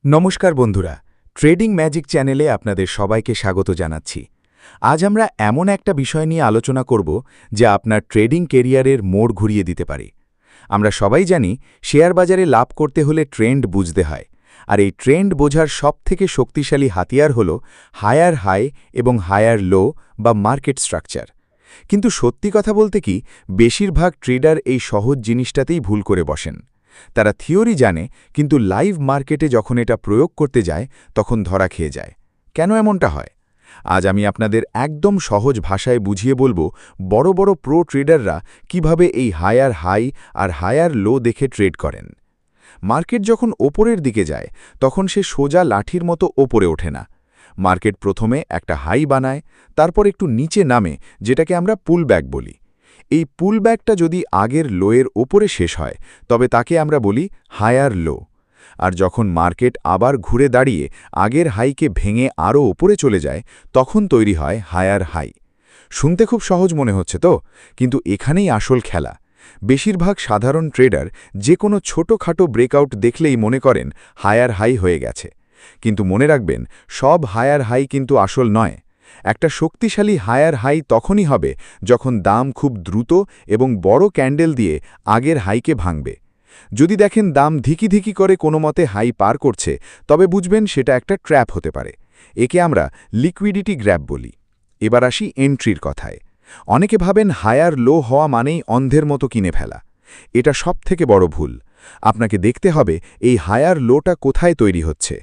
নমস্কার বন্ধুরা, trading magic চ্যানেলে আপনাদের সবাইকে স্বাগত জানাচ্ছি। আজ আমরা এমন একটা বিষয় নিয়ে আলোচনা করব যা আপনার ট্রেডিং কেরিয়ারের মোড় ঘুরিয়ে দিতে পারে। আমরা সবাই জানি শেয়ার বাজারে লাভ করতে হলে ট্রেন্ড বুঝতে হয়, আর এই ট্রেন্ড বোঝার সবথেকে শক্তিশালী হাতিয়ার হল হায়ার হাই এবং হায়ার লো বা মার্কেট স্ট্রাকচার। কিন্তু সত্যি কথা বলতে কি, বেশিরভাগ ট্রেডার এই সহজ জিনিসটাতেই ভুল করে বসেন। তারা থিওরি জানে, কিন্তু লাইভ মার্কেটে যখন এটা প্রয়োগ করতে যায় তখন ধরা খেয়ে যায়। কেন এমনটা হয়? আজ আমি আপনাদের একদম সহজ ভাষায় বুঝিয়ে বলবো বড় বড় প্রো ট্রেডাররা কিভাবে এই হায়ার হাই আর হায়ার লো দেখে ট্রেড করেন। মার্কেট যখন ওপরের দিকে যায় তখন সে সোজা লাঠির মতো ওপরে ওঠে না। মার্কেট প্রথমে একটা হাই বানায়, তারপর একটু নিচে নামে, যেটাকে আমরা পুলব্যাক বলি। এই পুলব্যাকটা যদি আগের লোয়ের ওপরে শেষ হয় তবে তাকে আমরা বলি হায়ার লো। আর যখন মার্কেট আবার ঘুরে দাঁড়িয়ে আগের হাইকে ভেঙে আরও ওপরে চলে যায় তখন তৈরি হয় হায়ার হাই। শুনতে খুব সহজ মনে হচ্ছে তো, কিন্তু এখানেই আসল খেলা। বেশিরভাগ সাধারণ ট্রেডার যে কোনো ছোটোখাটো ব্রেকআউট দেখলেই মনে করেন হায়ার হাই হয়ে গেছে। কিন্তু মনে রাখবেন, সব হায়ার হাই কিন্তু আসল নয়। একটা শক্তিশালী হায়ার হাই তখনই হবে যখন দাম খুব দ্রুত এবং বড় ক্যান্ডেল দিয়ে আগের হাইকে ভাঙবে। যদি দেখেন দাম ধিকি ধিকি করে কোনো মতে হাই পার করছে, তবে বুঝবেন সেটা একটা ট্র্যাপ হতে পারে। একে আমরা লিকুইডিটি গ্র্যাব বলি। এবার আসি এন্ট্রির কথায়। অনেকে ভাবেন হায়ার লো হওয়া মানেই অন্ধের মতো কিনে ফেলা। এটা সবথেকে বড় ভুল। আপনাকে দেখতে হবে এই হায়ার লোটা কোথায় তৈরি হচ্ছে।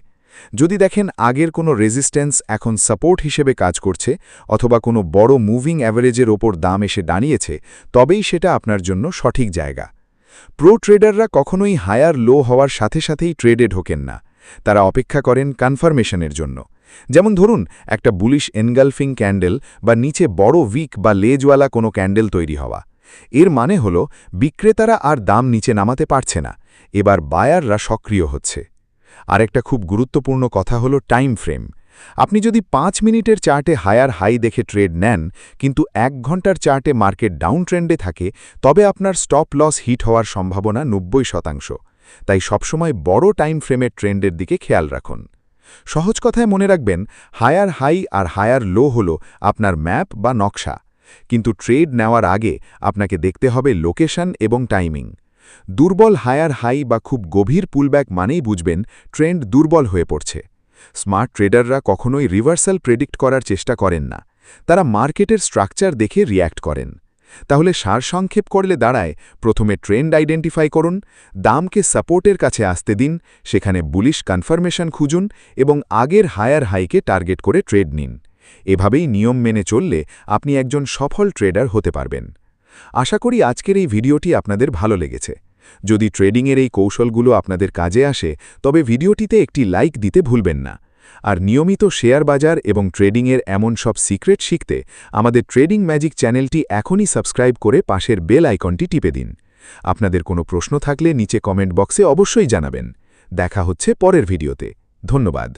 যদি দেখেন আগের কোনো রেজিস্ট্যান্স এখন সাপোর্ট হিসেবে কাজ করছে, অথবা কোনো বড় মুভিং অ্যাভারেজের ওপর দাম এসে দাঁড়িয়েছে, তবেই সেটা আপনার জন্য সঠিক জায়গা। প্রো ট্রেডাররা কখনোই হায়ার লো হওয়ার সাথে সাথেই ট্রেডে ঢোকেন না। তারা অপেক্ষা করেন কনফার্মেশনের জন্য। যেমন ধরুন, একটা বুলিশ এনগালফিং ক্যান্ডেল বা নিচে বড় উইক বা লেজওয়ালা কোনো ক্যান্ডেল তৈরি হওয়া। এর মানে হল বিক্রেতারা আর দাম নিচে নামাতে পারছে না, এবার বায়াররা সক্রিয় হচ্ছে। আরেকটা খুব গুরুত্বপূর্ণ কথা হলো টাইম ফ্রেম। আপনি যদি 5 মিনিটের চার্টে হায়ার হাই দেখে ট্রেড নেন, কিন্তু 1 ঘন্টার চার্টে মার্কেট ডাউন ট্রেন্ডে থাকে, তবে আপনার স্টপ লস হিট হওয়ার সম্ভাবনা 90%। তাই সবসময় বড় টাইম ফ্রেমের ট্রেন্ডের দিকে খেয়াল রাখুন। সহজ কথায় মনে রাখবেন, হায়ার হাই আর হায়ার লো হল আপনার ম্যাপ বা নকশা। কিন্তু ট্রেড নেওয়ার আগে আপনাকে দেখতে হবে লোকেশন এবং টাইমিং। দুর্বল হায়ার হাই বা খুব গভীর পুলব্যাক মানেই বুঝবেন ট্রেন্ড দুর্বল হয়ে পড়ছে। স্মার্ট ট্রেডাররা কখনোই রিভার্সাল প্রেডিক্ট করার চেষ্টা করেন না। তারা মার্কেটের স্ট্রাকচার দেখে রিয়্যাক্ট করেন। তাহলে সারসংক্ষেপ করলে দাঁড়ায়, প্রথমে ট্রেন্ড আইডেন্টিফাই করুন, দামকে সাপোর্টের কাছে আসতে দিন, সেখানে বুলিশ কনফার্মেশন খুঁজুন এবং আগের হায়ার হাইকে টার্গেট করে ট্রেড নিন। এভাবেই নিয়ম মেনে চললে আপনি একজন সফল ট্রেডার হতে পারবেন। আশা করি আজকের এই ভিডিওটি আপনাদের ভালো লেগেছে। যদি ট্রেডিংয়ের এই কৌশলগুলো আপনাদের কাজে আসে, তবে ভিডিওটিতে একটি লাইক দিতে ভুলবেন না। আর নিয়মিত শেয়ার বাজার এবং ট্রেডিংয়ের এমন সব সিক্রেট শিখতে আমাদের ট্রেডিং ম্যাজিক চ্যানেলটি এখনই সাবস্ক্রাইব করে পাশের বেল আইকনটি টিপে দিন। আপনাদের কোনো প্রশ্ন থাকলে নিচে কমেন্ট বক্সে অবশ্যই জানাবেন। দেখা হচ্ছে পরের ভিডিওতে। ধন্যবাদ।